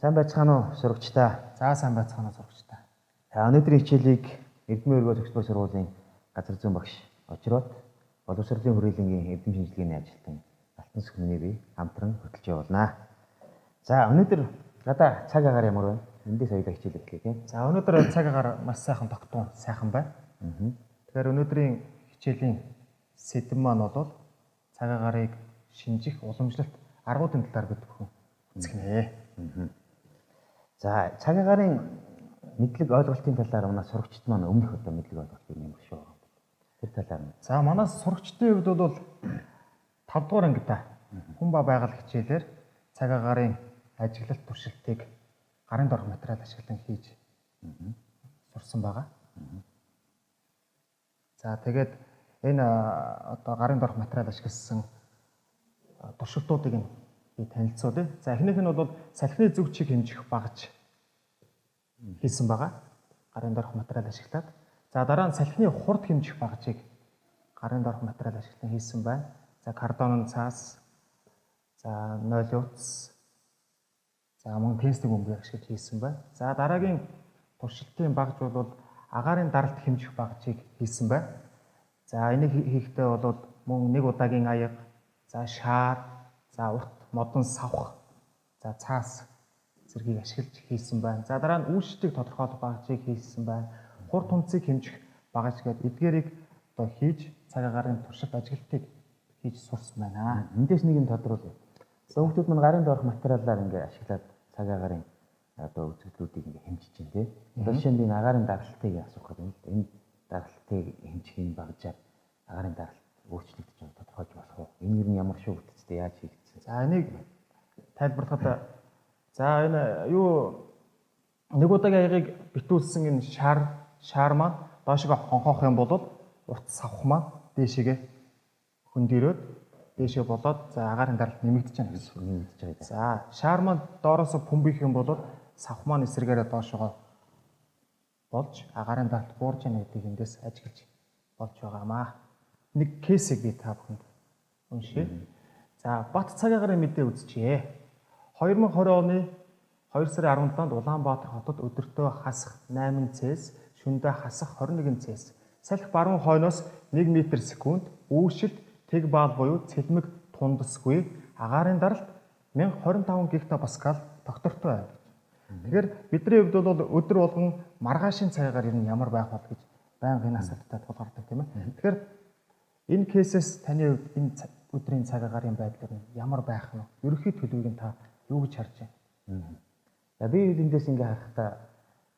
Сайн байцгаана уу сурагчдаа. За сайн байцгаана уу сурагчдаа. Өнөөдрийн хичээлийг Эрдэнэ өргөө төгсбөр сургуулийн газар зүйн багш Очрот боловсролын хүрээлэнгийн эрдэм шинжилгээний ажилтан Алтан Сүхмний бие хамтран хөтлөж явуулнаа. За өнөөдөр гадаа цаг агаар ямар байна? Эндээс хоёулаа хичээл эхлэе тийм. За өнөөдөр цаг агаар маш сайхан тогтун сайхан байна. Тэгэхээр өнөөдрийн хичээлийн сэдэв маань бол цаг агаарыг шинжих уламжлалт аргуудын талаар бид бүхэн үзэх нэ. За цаг агаарын мэдлэг ойлголтын талаар манай сурагчид маань өмнөх одоо мэдлэг ойлголтыг нэмэх шүү. Тэр талаар нь. За манай сурагчдын хувьд бол 5 дугаар ангидаа хүн ба байгаль хичээлээр цаг агаарын ажиглалт туршилтыг гарын дорх материал ашиглан хийж сурсан байгаа. За тэгээд энэ одоо гарын дорх материал ашигласан туршилтуудыг нь би танилцуулъя. За эхнийх нь бол салхины зүгчийг хэмжих багаж хийсэн байгаа. Гарын дорх материал ашиглаад. За дараа нь салхины хурд хэмжих багажийг гарын дорх материал ашиглан хийсэн байна. За кардонын цаас, за 0 утас, за мөн тестиг бөмбөгийг ашиглаж хийсэн байна. За дараагийн туршилтын багаж бол агаарын даралт хэмжих багажийг хийсэн байна. За энийг хийхдээ бол мөн нэг удаагийн аяга, за шаар, за урт модон савх, за цаас зэргийг ашиглаж хийсэн байна. За дараа нь үйлчлэлийг тодорхойлох багажийг хийсэн байна. Хурд тунцыг хэмжих багаж гэдэг эдгээрийг одоо хийж цаг агаарын туршилт ажиглалтыг хийж сурсан байна. Эндээс нэг юм тодруулъя. Хүүхдүүд маань гарын доорх материалаар ингээ ашиглаад цаг агаарын одоо үзэгдлүүдийг ингээ хэмжиж байна тийм. Одоо жишээ нь агаарын даралтыг асуух гэдэг юм л да. Энэ даралтыг хэмжихийн багажаар агаарын даралт өөрчлөгдөж байгаа тодорхойлж болох уу? Энэ юу ямар шүү бүтцтэй яаж хийгдсэн? За энийг тайлбарлахад за энэ юу нэг удаагийн аягыг битүүлсэн энэ шаар маань доошоо хонхоох юм бол урт савх маань дээшээгээ хөндөрөөд дээшээ болоод за агаарын даралт нэмэгдэж байна гэсэн. Нэмэгдэж байгаа. За шаар маань доороос бөмбөх юм бол савх маань эсрэгээрээ доошоо болж агаарын даралт буурж яана гэдгийг эндээс ажиглаж болж байгаамаа. Нэг кейсийг би та бүхэнд уншия. За Бат цаг агаарын мэдээ үзчихье. 2020 оны 2 сарын 17-нд Улаанбаатар хотод өдөртөө хасах 8 Цс, шөнөдөө хасах 21 Цс. Салхи баруун хойноос 1 м/сек үүшилт тэг баал буюу цэлмэг тундасгүй агаарын даралт 1025 гектопаскал тогтвортой байна. Тэгэхээр бидний хувьд бол өдөр болгон маргаашийн цаг агаар ер нь ямар байх бол гэж байнга энэ асуултад тулгардаг тийм ээ. Тэгэхээр энэ кейсээс таны хувьд энэ өдрийн цаг агаарын байдал нь ямар байх нь ерөнхий төлөвийг нь та юу гэж харж байна? За би эндээс ингээ харахтаа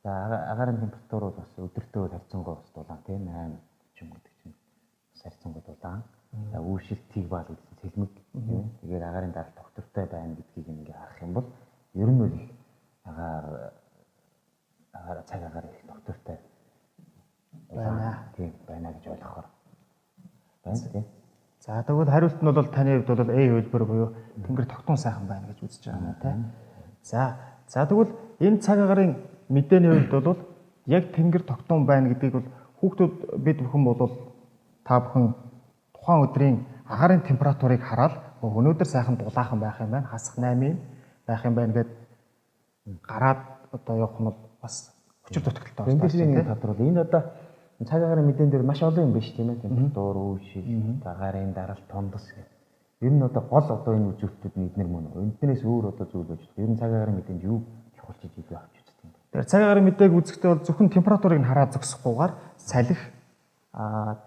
за агаарын температур бол бас өдөртөө харьцангуй бас дулаан тийм 8 ч юм гэдэг чинь бас харьцангуй дулаан. За үүшилт тийг баал гэсэн цэлмэг тийм. Тэгээд агаарын даралт тогтвортой байна гэдгийг ингээ харах юм бол ер нь бол агаар цаг агаар их тогтвортой байна. Тийм байна гэж ойлгохоор байна тийм. За тэгвэл хариулт нь бол таны хувьд бол A хөлбөр буюу тэнгэр тогтун сайхан байна гэж үзэж байгаа юм тийм. За тэгвэл энэ цаг агаарын мэдээний хувьд бол яг тэнгэр тогтун байна гэдгийг бол хүүхдүүд бид бүхэн бол та бүхэн тухайн өдрийн агаарын температурыг хараад өнөөдөр сайхан дулаахан байх юм байна. Хасах 8 байх юм байна гэд гараад одоо явах нь бас өчир дутагдaltaй байна. Эндээс нэг тодруулъя. Энэ одоо цаг агаарын мэдэн дээр маш олон юм биш тийм ээ. Температур, үүшил, агаарын даралт, тундас гэх. Ер нь одоо гол одоо энэ үзүүлэлтүүд нь эднэр мөн. Энднээс өөр одоо зүйл болж байна. Ер нь цаг агаарын мэдэнд юу чухалчиж илүү авч үздэг юм бэ? Тэгэхээр цаг агаарын мэдээг үзэхдээ бол зөвхөн температурыг нь хараад зогсохгүйгээр салхи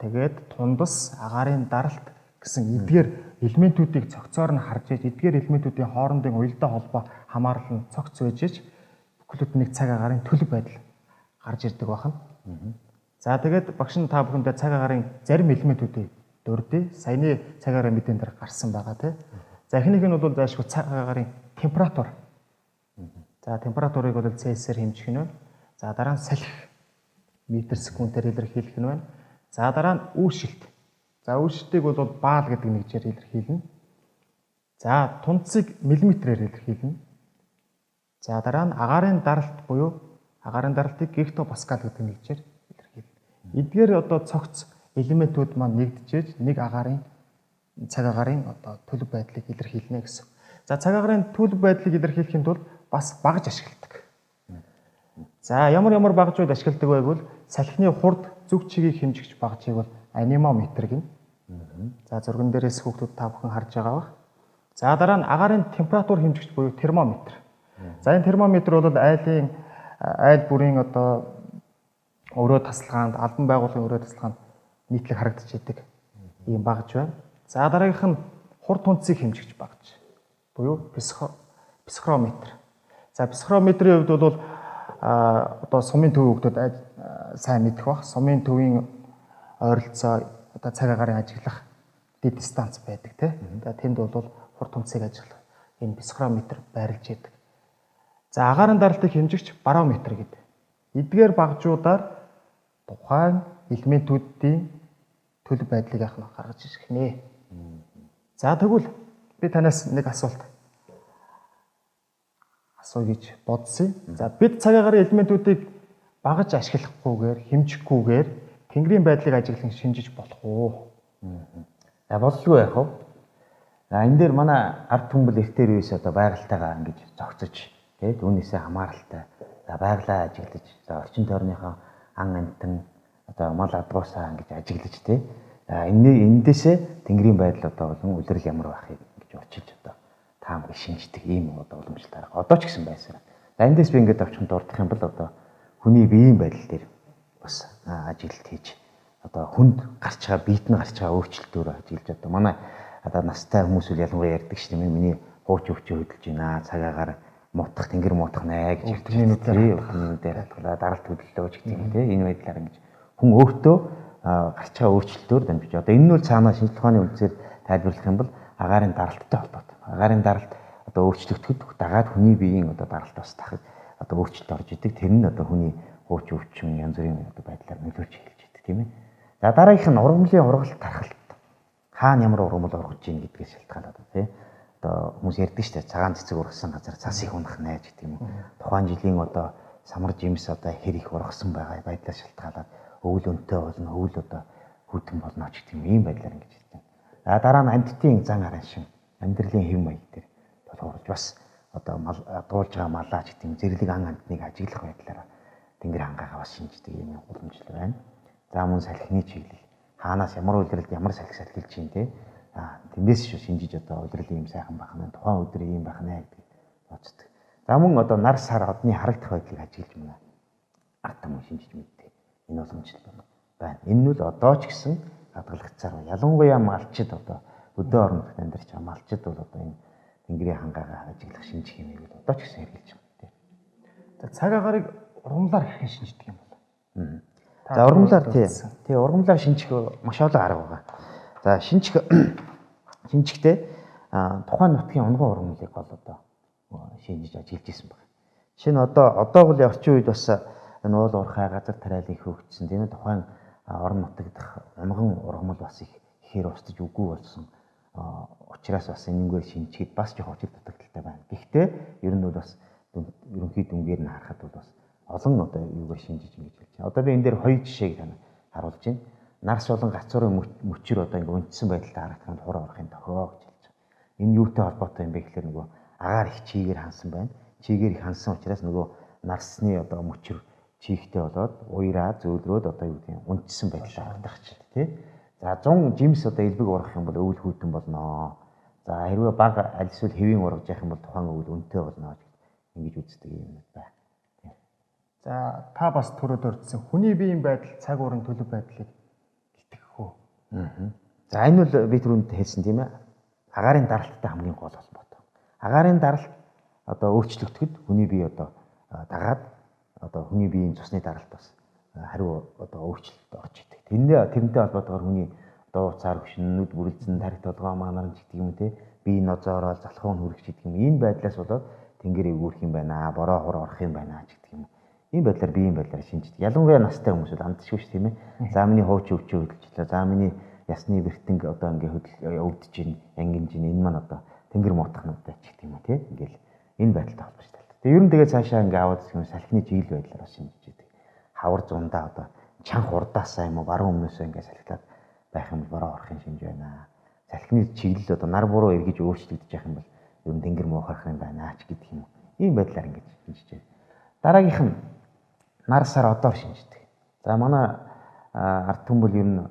тэгээд тундас, агаарын даралт гэсэн эдгээр элементүүдийг цогцоор нь харж иж эдгээр элементүүдийн хоорондын уялдаа холбоо хамаарал нь цогц байж иж бүхлөд нэг цаг агаарын төлөв байдал гарч ирдэг байна. За тэгээд багш нь та бүхэндээ цаг агаарын зарим элементүүдийг дурдъя. Саяны цаг агаарын мэдэн дээр гарсан байгаа тийм. За эхнийх нь бол заашгүй цаг агаарын температур. За температурыг бол Цельсиэр хэмжих нь байна. За дараа нь салхи метр/секундээр илэрхийлэх нь байна. За дараа нь үүшилт. За үүшилтийг бол баал гэдэг нэгжээр илэрхийлнэ. За тунцыг миллиметрээр илэрхийлнэ. За дараа нь агаарын даралт буюу агаарын даралтыг гектопаскал гэдэг нэгжээр илэрхийлнэ. Эдгээр одоо цогц элементүүд маань нэгдэж нэг агаарын цаг агаарын одоо төлөв байдлыг илэрхийлнэ гэсэн. За цаг агаарын төлөв байдлыг илэрхийлэхэд бол бас багаж ашигладаг. За ямар багажууд ашигладаг вэ гэвэл салхины хурд зүг чигийг хэмжигч багажийг бол анимометр гэнэ. За зурган дээрээс хүүхдүүд та бүхэн харж байгаа ба. За дараа нь агаарын температур хэмжигч буюу термометр. За энэ термометр бол айл бүрийн одоо өрөө тасалгаанд, албан байгууллагын өрөө тасалгаанд нийтлэг харагдаж идэг ийм багаж байна. За дараагийнх нь хурд хүнсийг хэмжигч багаж буюу психрометр. За психрометрийн хувьд бол одоо сумын төв хүүхдүүд сайн мэдэх бах. Сумын төвийн ойролцоо одоо цаг агарын ажиглах дэд дистанц байдаг тийм. Тэнд бол хурд хүнсийг ажиглах энэ психрометр байрлаж идэг. За агаарын даралтыг хэмжигч барометр гэдэг. Эдгээр багажуудаар тухайн элементүүдийн төлөв байдлыг гаргаж ирэх нэ. За тэгвэл би танаас нэг асуулт асууя гэж бодсон. За бид цаг агарын элементүүдийг багаж ашиглахгүйгээр, хэмжихгүйгээр тэнгэрийн байдлыг ажиглан шинжиж болох уу? За боллгүй яах вэ? За энэ дээр манай ард түмбэл эртээр үеэс одоо байгальтайгаа ингэж зохицож тэгээд үүнээсээ хамааралтай за байгалаа ажиглаж за орчин тойрныхоо ан амтан одоо мал адгуусаа ингэж ажиглаж тий. За эндээсээ тэнгэрийн байдал одоо болон үлрэл ямар байхыг ингэж очиж одоо таамаг шинждэг ийм одоо уламжлалт арга. Одоо ч гэсэн байсан. За эндээс би ингэж авчихсан дурдах юм бол одоо хүний биеийн байдал дээр бас ажиглалт хийж одоо хүнд гарч байгаа биед нь гарч байгаа өөрчлөлтөөр ажиглаж одоо манай одоо настай хүмүүс үл ялангуяа ярьдаг шүү дээ. Миний хууч өвчөө хөдөлж байна. Цагаагаар мутах тэнгэр мутах нэ гэж өдөрнүүдээр хатгалаа даралт хөдлөлөө ч гэх юм те. Энэ байдлаар ингэж хүн өөртөө гарч байгаа өөрчлөлтөөр дамжиж одоо энэ нь бол цаанаа шинжлэх ухааны үндсээр тайлбарлах юм бол агаарын даралттай холбоотой. Агаарын даралт одоо өөрчлөгдөхөд дагаад хүний биеийн одоо даралт бас дахид одоо өөрчлөлт орж идэг. Тэр нь одоо хүний хууч өвчин янз бүрийн одоо байдлаар нөлөөж эхэлж идэг тийм ээ. За дараагийнх нь ургамлын ургалт тархалт. Хаана ямар ургамал ургаж ийн гэдгээс шалтгаалаад тий. Одоо хүмүүс ярьдаг шүү дээ. Цагаан цэцэг ургасан газар цас их унах нэ гэх юм уу. Тухайн жилийн одоо самар жимс одоо хэр их ургасан байгаа байдлаас шалтгаалаад өвөл өнтэй болно, өвөл одоо хүйтэн болно ч гэх юм ийм байдлаар ингэж хэлдэг. За дараа нь амьтдын зан аран шин, амьдралын хэв маяг дээр толгоорж бас одоо мал дуулж байгаа малаа ч гэх юм зэрлэг ан амьтныг ажиглах байдлаар тэнгэр хангаагаа бас шинждэг юм уламжлал байна. За мөн салхины чиглэл хаанаас ямар үйлрэлд ямар салхи сахилж чинь те тэндээс шүү шинжиж одоо үйлрэл ийм сайхан байх нь тухайн өдөр ийм байх нэ гэдэг боддог. За мөн одоо нар сар одны харагдах байдлыг ажиглаж байна. Арт юм шинжиж мэддэг. Энэ уламжлал байна. Энэ нь л одоо ч гэсэн хадгалагцаар ялангуяа малчид одоо өдөө орногт амьдарч байгаа малчид бол одоо энэ тэнгэрийн хангаагаа ажиглах шинжих юм бол одоо ч гэсэн хэрэгжилж байна те. За цаг агарыг ургамлаар хэрхэн шинждэг юм бол? За ургамлаар тий ургамлаар шинжих маш олон арга байгаа. За шинжихдээ тухайн нутгийн унган ургамлыг бол одоо шинжиж ажиглаж ирсэн байна. Жишээ нь одоо бол орчин үед бас энэ уул уурхай газар тариалыг хөөгдсөн тийм ээ тухайн орон нутаг дах унган ургамал бас ихээр устж үгүй болсон. Учираас бас энэгээр шинжихэд бас жоох очил дутагдaltaй байна. Гэхдээ ер нь бол бас ерөнхий дүнгээр нь харахад бол бас олон одоо юугаар шинжиж ингэж хэлж байна. Одоо би энэ дээр хоёр жишээг тань харуулж байна. Нарс болон гацуурын мөчөр одоо ингэ унтсан байдалтай харагдахад хур орохын тохио гэж хэлж байна. Энэ юутай холбоотой юм бэ гэхээр нөгөө агаар их чигээр хансан байна. Чигээр их хансан учраас нөгөө нарсны одоо мөчөр чийгтэй болоод уяраа зөөлрөөд одоо юу гэдэг унтсан байдалтай харагдах чинь тий. За 100 жимс одоо элбэг ургах юм бол өвөл хүйтэн болноо. За хэрвээ баг аль эсвэл хэвийн ургаж явах юм бол тухайн өвөл өнтэй болноо гэж ингэж үздэг юм байна. За та бас түрүүд өрдсөн хүний биеийн байдал цаг уурын төлөв байдлыг итгэх үү? За энэ бол би түрүүнд хэлсэн тийм ээ. Агаарын даралттай хамгийн гол холбоотой. Агаарын даралт одоо өөрчлөгдөхөд хүний бие одоо дагаад одоо хүний биеийн цусны даралт бас хариу одоо өөрчлөлт орж идэг. Тэрнтэй холбоотойгоор хүний одоо уцаар хөшнөд бүрэлдсэн тарих толгой манарч гэдэг юм те бие нозоорол залхуун хүрэх гэдэг юм. Энэ байдлаас болоод тэнгэрийг үүрэх юм байна. Бороо хур орох юм байна гэдэг юм. Ийм байдлаар биеийн байдлаар шинждэг. Ялангуяа настай хүмүүс амтшгүй ш тийм ээ. За миний хууч өвчөө хөдөлчлээ. За миний ясны бэртэнг одоо ингээ өвдөж ийн, ангинж ийн энэ маань одоо тэнгэр муутахнуудтай ч гэдэг юм тий. Ингээл энэ байдалтай холбоотой. Тэгээ ер нь тэгээ цаашаа ингээ аваад гэх юм салхины чиглэл байдлаар бас шинжиж идэг. Хавар зундаа одоо чанх урдаасаа юм уу баруун өмнөөсөө ингээ салхилаад байх юм бол бороо орохын шинж байна. Салхины чиглэл одоо нар буруу эргэж өөрчлөгдөж явах юм бол ер нь тэнгэр муухах юм байна ч гэдэг юм. Ийм байдлаар ингэж шинжиж байна. Дараагийнх нь нар сар одоор шинждэг. За манай ард түмэн бол ер нь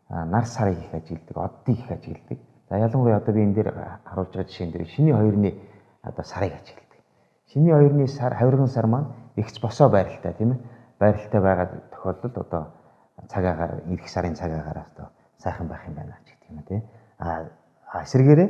нар сарыг их ажигладаг, оддыг их ажигладаг. За ялангуяа одоо би энэ дээр харуулж байгаа жишээн дээр шиний 2-ны одоо сарыг ажигладаг. Шиний 2-ны сар, хавирган сар маань ихч босоо байралтай тийм ээ. Байралтай байгаа тохиолдолд одоо цагаагаар ирэх сарын цагаагаар одоо сайхан байх юм байна ч гэх юм тий. Эсвэргээрээ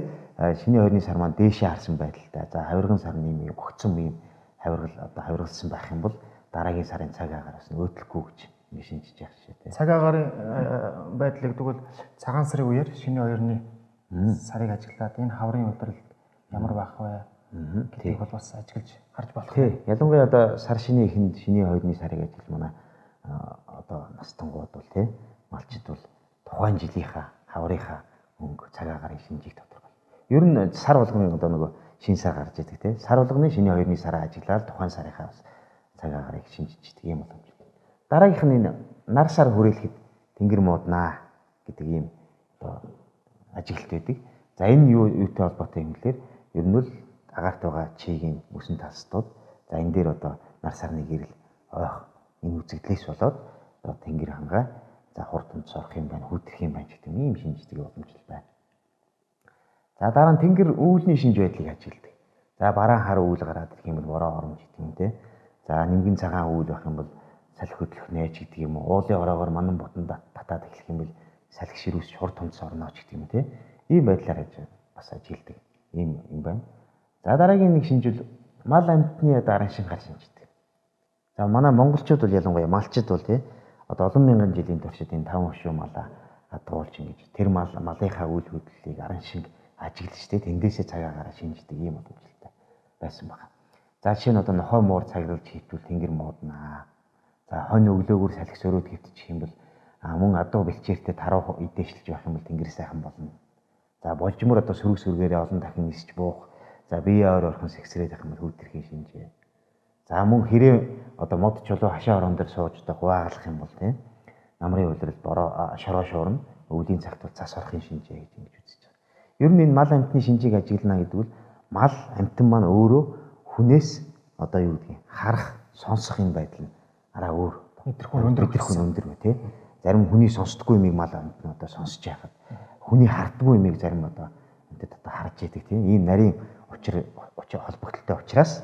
шиний 2-ны сар маань дээшээ харсан байдалтай. За хавирган сар нэм огцсон юм хавиргалсан байх юм бол дараагийн сарын цагаагаар бас өөдлөхгүй гэж ингэ шинжиж явах шээ тий. Цаг агаарын байдлыг тэгвэл цагаан сарын үеэр шиний 2-ны сарыг ажиглаад энэ хаврын удирдалд ямар байх вэ? Гэдгийг бол бас ажиглаж харж болох. Тий. Ялангуяа одоо сар шиний эхэнд шиний 2-ны сарыг ажиглаж манай одоо настангууд бол тий малчид бол тухайн жилийнхаа хаврынхаа өнгө цагаагаар шинжих тодорхой. Ер нь сар болгоны одоо нөгөө шинэ сар гарч идэг тий. Сар болгоны шиний 2-ны сараа ажиглаад тухайн сарынхаа цагаагаар шинжиждэг юм боломжтой. Дараагийнх нь энэ нар сар хүрээлэхэд тэнгэр мууднаа гэдэг ийм одоо ажиглалт байдаг. За энэ юутай холбоотой юм гэхээр ер нь л агаарт байгаа чигийн мөсөн тасдууд за энэ дээр одоо нар сарны гэрэл ойх энэ үзэгдлээс болоод одоо тэнгэр хангаа за хурданд сорох юм байна, хүүтрэх юм байна гэдэг ийм шинждэг боломжтой байна. За дараа нь тэнгэр үүлний шинж байдлыг ажигладаг. За бараан хар үүл гараад ирэх юм бол бороо оромж гэдэг юм те. За нимгэн цагаан үүл байх юм бол салхи хөдлөх нээж гэдэг юм уу. Уулын ороогоор манан ботонд татаад эхлэх юм бол салхи ширүүс хурд томц орно ч гэдэг юм те. Ийм байдлаар бас ажигладаг ийм юм байна. За дараагийн нэг шинжил мал амьтны дараа шингаар шинждэг. За манай монголчууд бол ялангуяа малчид бол тий одоо олон мянган жилийн туршид энэ 5 өшөө малаа адруулж ингэж тэр малынхаа үйл хөдлөлийг арын шинг ажиглаж тий тэндээсээ цагаагаараа шинждэг ийм боломжтой байсан байна. За жишээ нь одоо нохой муур цаглуулж хийтвэл тэнгэр мууднаа. За хонь өглөөгөр салхи сөрөөд хэвтчих юм бол мөн адуу бэлчээртэй таруу идээшлж байх юм бол тэнгэр сайхан болно. За болжмор одоо сөрөг сөргээрээ олон дахин нисч буух. За бие ойр орхон сэгсрээд байх юм бол хүүтрхийн шинжээ. За мөн хэрэг одоо мод чулуу хашаа орон дээр сууж одоо хуваагалах юм бол тийм намрын улирал бороо шороо шуурна өвлийн цагт бол цас орохын шинжээ гэж ингэж үзэж байгаа. Ер нь энэ мал амьтны шинжийг ажиглана гэдэг бол мал амьтан маань өөрөө хүнээс одоо юу гэдгийг харах, сонсох энэ байдал нь араа өөр. Мэдрэхүүн өндөр бай тийм. Зарим хүний сонсдоггүй юмыг мал амьтан одоо сонсож яхад хүний харддаггүй юмыг зарим одоо амьтад одоо харж яадаг тийм. Ийм нарийн учир холбогдолтой учраас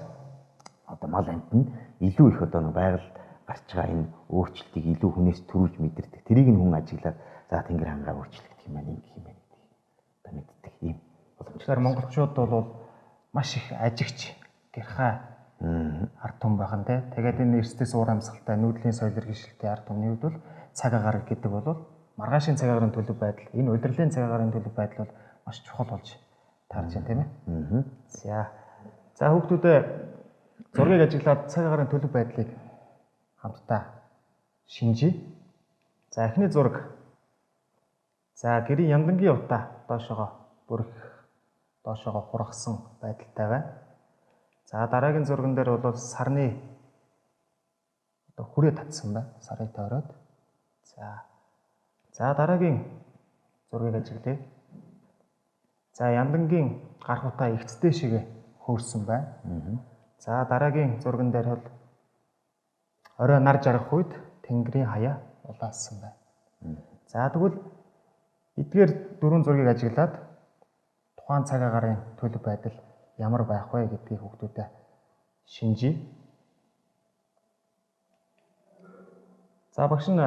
одоо мал амьтанд илүү их одоо нэг байгаль гарч байгаа энэ өөрчлөлтийг илүү хүнээс төрүүлж мэдэрдэг. Тэрийг нь хүн ажиглаад за тэнгэр хангаа өөрчлөгдөх юм байна гэх юм байна гэдэг. Одоо мэддэг ийм боломжтой. Монголчууд бол маш их ажигч гэрхай ард түмэн байхан те. Тэгээд энэ эрсдэс уур амьсгалтай нүүдлийн соёл иргэншилтийн ард түмний хувьд бол цаг агаар гэдэг бол маргаашийн цаг агаарын төлөв байдал, энэ удирдлын цаг агаарын төлөв байдал бол маш чухал болж таарч байна тийм ээ. За хүүхдүүдээ зургийг ажиглаад цаг агаарын төлөв байдлыг хамтдаа шинжиж. За эхний зураг. За гэрийн яндангийн утаа доошогоо бүрэх, доошогоо хургасан байдалтай байна. За дараагийн зурган дээр бол сарны одоо хүрээ татсан байна. Сарыг тойроод. За дараагийн зургийг ажиглая. За яндангийн гарах утаа эгцтэй шигэ хөөрсөн байна. За дараагийн зурган дээр бол орой нар жаргах үед тэнгэрийн хаяа улаасан байна. За тэгвэл эдгээр дөрвөн зургийг ажиглаад тухайн цаг агаарын төлөв байдал ямар байх вэ гэдгийг хүүхдүүдэд шинжиж. За багш нь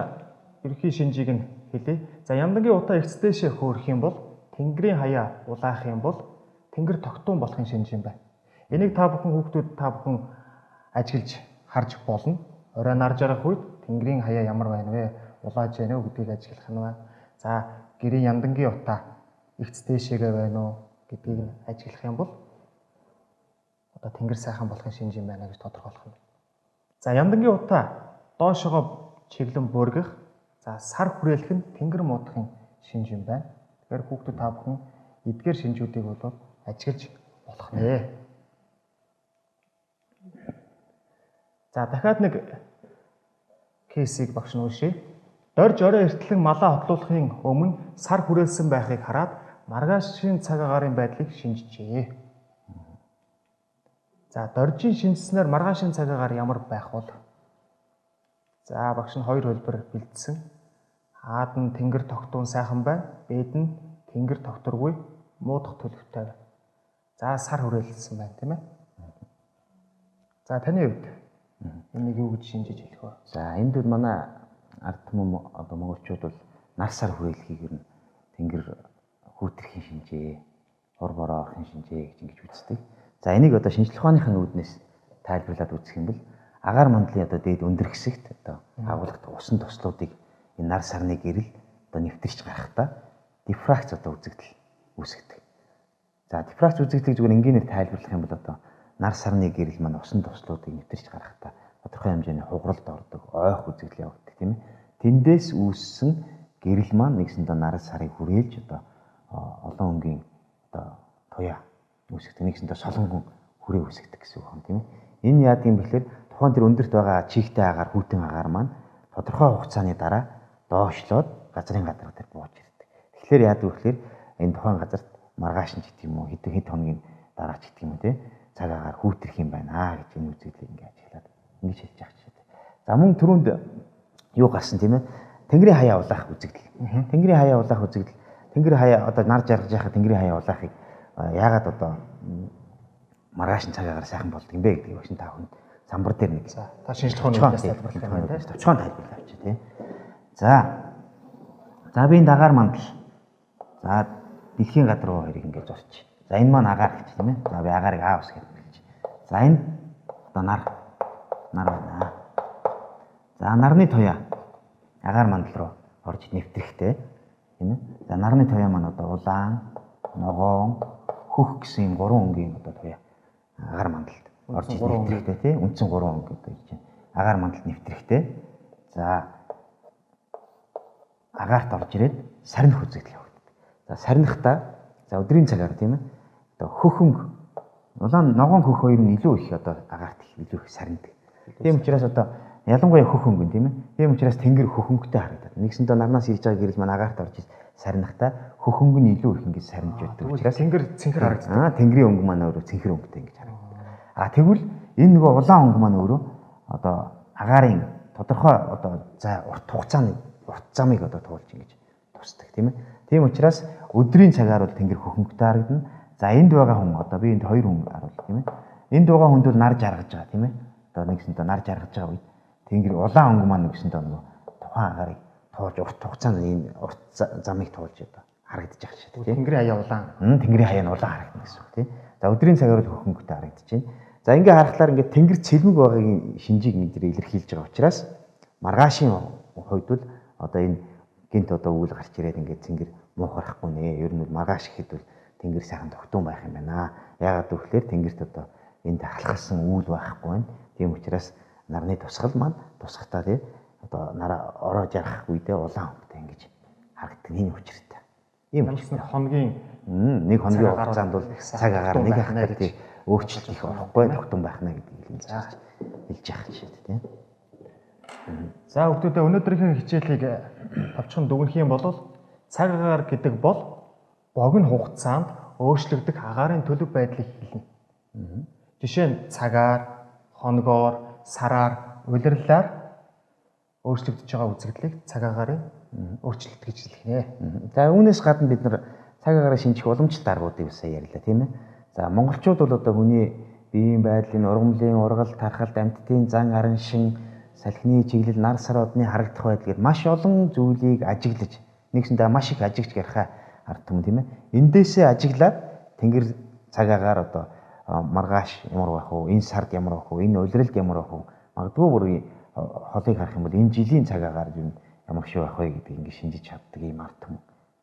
ерөнхий шинжийг нь хэлье. За яндангийн утаа эгцтэйшээ хөөрөх юм бол тэнгэрийн хаяа улаах юм бол тэнгэр тогтун болохын шинж юм байна. Энийг та бүхэн хүүхдүүд та бүхэн ажиглаж харж болно. Орой нар жаргах үед тэнгэрийн хаяа ямар байна вэ? Улааж байна уу гэдгийг ажиглах нь байна. За гэрийн яндангийн утаа эгцтэйшээгээ байна уу гэдгийг нь ажиглах юм бол одоо тэнгэр сайхан болохын шинж юм байна гэж тодорхойлох нь. За яндангийн утаа доошогоо чиглэн бүргэх. За сар хүрээлэх нь тэнгэр муудахын шинж юм байна. Тэгэхээр хүүхдүүд та бүхэн эдгээр шинжүүдийг бол ажиглаж болох нэ. За дахиад нэг кейсийг багш нь уншия. Дорж орой эртлэн малаа хотлуулахын өмнө сар хүрээлсэн байхыг хараад маргаашийн цаг агаарын байдлыг шинжжээ. За доржийн шинжилснээр маргаашийн цаг агаар ямар байх бол? За багш нь хоёр хөлбөр бэлдсэн. Аад нь тэнгэр тогтун сайхан байна. Бэд нь тэнгэр тогтургүй муудах төлөвтэй байна. За сар хүрээлсэн байна тийм ээ. За таны хувьд энийг юу гэж шинжиж хэлэх вэ? За энд бол манай ард түмэн одоо монголчууд бол нар сар хүрээлхийг ер нь тэнгэр хүүтрхийн шинжээ, хор бороохийн шинжээ гэж ингэж үздэг. За энийг одоо шинжлэх ухааныхын үүднээс тайлбарлаад үзэх юм бол агаар мандлын одоо дээд өндөр хэсэгт одоо агуулгад усан тослуудыг энэ нар сарны гэрэл одоо нэвтэрч гарахдаа дифракц одоо үзэгдэл үүсгдэг. За дифракц үзэгдэл зүгээр энгийнээр тайлбарлах юм бол одоо нар сарны гэрэл маань усан тослуудыг нэвтэрч гарахдаа тодорхой хэмжээний хугаралд ордог, ойх үзэгдэл явагддаг тийм ээ. Тэндээс үүссэн гэрэл маань нэгсэндээ нар сарыг хүрээлж одоо олон өнгийн одоо туяа үүсгдэг, нэгсэндээ солонгон хүрээ үүсгдэг гэсэн үг юм тийм ээ. Энэ яадаг юм бэхлээр тухайн тэр өндөрт байгаа чигтэй агаар, хүйтэн агаар маань тодорхой хугацааны дараа доошлоод газрын гадар дээр бууж ирдэг. Тэгэхээр яадаг вэ гэхээр энэ тухайн газарт маргааш нь гэдэг юм уу хэд хоногийн дараа ч гэдэг юм уу те цаг агаар хүүтрэх юм байна гэж энэ үзэгдлийг ингээд ажиглаад ингэж хэлж байгаа ч. За мөн түрүүнд юу гарсан тийм ээ? Тэнгэрийн хаяа улаах үзэгдэл. Тэнгэрийн хаяа улаах үзэгдэл. Тэнгэрийн хаяа одоо нар жаргаж яхад тэнгэрийн хаяа улаахыг яагаад одоо маргааш цаг агаар сайхан болдог юм бэ гэдгийг багш та бүхэн самбар дээр нэг та шинжлэх ухааны тайлбарлах юм байна тийм. Товчхон тайлбарлаа авчи тийм. За би энэ дагаар мандал. За дэлхийн гадар руу хоёрыг ингэж орч. За энэ маань агаар гэж тийм ээ. За би агаарыг А ус гэж хэлж. За энэ одоо нар байна. За нарны туяа агаар мандал руу орж нэвтрэхтэй тийм ээ. За нарны туяа маань одоо улаан, ногоон, хөх гэсэн юм гурван өнгийн одоо туяа агаар мандалд орж нэвтрэхтэй тийм. Үндсэн гурван өнг одоо хийж байна. Агаар мандалд нэвтрэхтэй. За агаарт орж ирээд сарних үзэгдэл явагддаг. За сарнихтаа за өдрийн цагаар тийм ээ. Одоо хөх өнг улаан ногоон хөх хоёр нь илүү их одоо агаарт илүү их сарндаг. Тийм учраас одоо ялангуяа хөх өнгөн тийм ээ. Тийм учраас тэнгэр хөх өнгөтэй харагдаад. Нэгсэндээ нарнаас ирж байгаа гэрэл маань агаарт орж сарнихтаа хөх өнгө нь илүү их ингэж сарнж байдаг. Учраас тэнгэр цэнхэр харагддаг. Тэнгэрийн өнгө маань өөрөө цэнхэр өнгөтэй ингэж харагддаг. Тэгвэл энэ нөгөө улаан өнгө маань өөрөө одоо агаарын тодорхой одоо за урт хугацааны урт замыг одоо туулж ингэж тусдаг тийм ээ. Тийм учраас өдрийн цагаар бол тэнгэр хөх өнгөтэй харагдана. За энд байгаа хүн одоо би энд хоёр хүн харуул тийм ээ. Энд байгаа хүнд бол нар жаргаж байгаа тийм ээ. Одоо нэгсэндээ нар жаргаж байгаа үед тэнгэр улаан өнгө маань нэгсэндээ нөгөө тухайн агарыг туулж урт хугацааны энэ урт замыг туулж одоо харагдаж байгаа шүү дээ. Тэнгэрийн хаяа улаан. Тэнгэрийн хаяа нь улаан харагдана гэсэн үг тийм. За өдрийн цагаар бол хөх өнгөтэй харагдаж байна. За ингээ харахаар ингээ тэнгэр цэлмэг байгаагийн шинжийг мэдрээ илэрхийлж байгаа учраас маргаашийн хувьд бол одоо энэ гинт одоо үйл гарч ирээд ингээ тэнгэр муухарахгүй нэ. Ер нь бол маргааш ихэд бол тэнгэр сайхан тогтун байх юм байна. Яагаад гэвэл тэнгэрт одоо энд халахсан үйл байхгүй байна. Тийм учраас нарны тусгал маань тусгатаа тий одоо нараа ороо жаргах үедээ улаан өнгөтэй ингэж харагддаг энэ учиртай. Ийм учраас хоногийн нэг хоногийн хугацаанд бол цаг агаар нэг ахнаар тий өөрчлөлт их орохгүй тогтун байхна гэдгийг хэлж яах жишээ тий. За хүүхдүүдээ өнөөдрийн хичээлийг товчхон дүгнэх юм бол цаг агаар гэдэг бол богино хугацаанд өөрчлөгдөх агаарын төлөв байдлыг хэлнэ. Жишээ нь цагаар, хоногоор, сараар, улирлаар өөрчлөгдөж байгаа үзэгдлийг цаг агаарын өөрчлөлт гэж хэлнэ. За үүнээс гадна бид нар цаг агаарын шинжих уламжлалт аргуудыг сая ярьлаа тийм ээ. За монголчууд бол одоо хүний биеийн байдлын, ургамлын, ургал, тархалт, амьтдын зан арын шин, салхины чиглэл, нар сар одны харагдах байдал гээд маш олон зүйлийг ажиглаж нэгсэндээ маш их ажигч ярихаа ард түмэн тийм ээ. Эндээсээ ажиглаад тэнгэр цаг агаар одоо маргааш ямар байх вэ? Энэ сард ямар байх вэ? Энэ улиралд ямар байх вэ? Магадгүй бүр холыг харах юм бол энэ жилийн цаг агаар ямар шиг байх вэ гэдгийг ингэ шинжиж чаддаг юм ард түмэн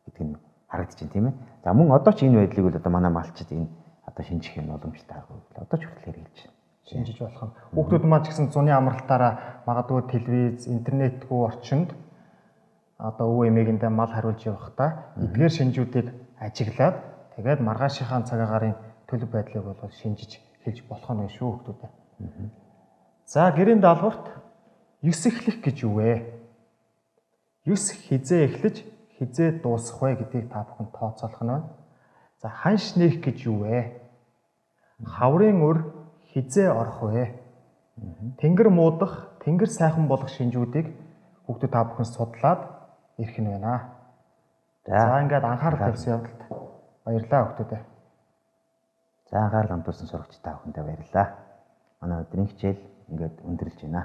гэдэг нь харагдаж байна тийм ээ. За мөн одоо ч энэ байдлыг бол одоо манай малчид энэ одоо шинжих юм уламжлалт арга бол одоо ч хүртэл хэрэгжилж байна. Шинжиж болох нь. Хүүхдүүд маань ч гэсэн зуны амралтаараа магадгүй телевиз, интернетгүй орчинд одоо өвөө эмээгэндээ мал хариулж явахдаа эдгээр шинжүүдийг ажиглаад тэгээд маргаашийнхаа цаг агаарын төлөв байдлыг бол шинжиж хэлж болох нь шүү хүүхдүүдээ. За гэрийн даалгаварт 9 эхлэх гэж юу вэ? 9 хизээ эхлэж хизээ дуусах вэ гэдгийг та бүхэн тооцоолох нь байна. За ханш нээх гэж юу вэ? Хаврын өр хизээ орох вэ? Тэнгэр муудах, тэнгэр сайхан болох шинжүүдийг хүүхдүүд та бүхэн судлаад ирэх нь байна. За ингээд анхаарал тавьсан явдалд баярлалаа хүүхдүүдээ. За анхаарал хандуулсан сурагч та бүхэндээ баярлалаа. Манай өдрийн хичээл ингээд өндөрлж байна.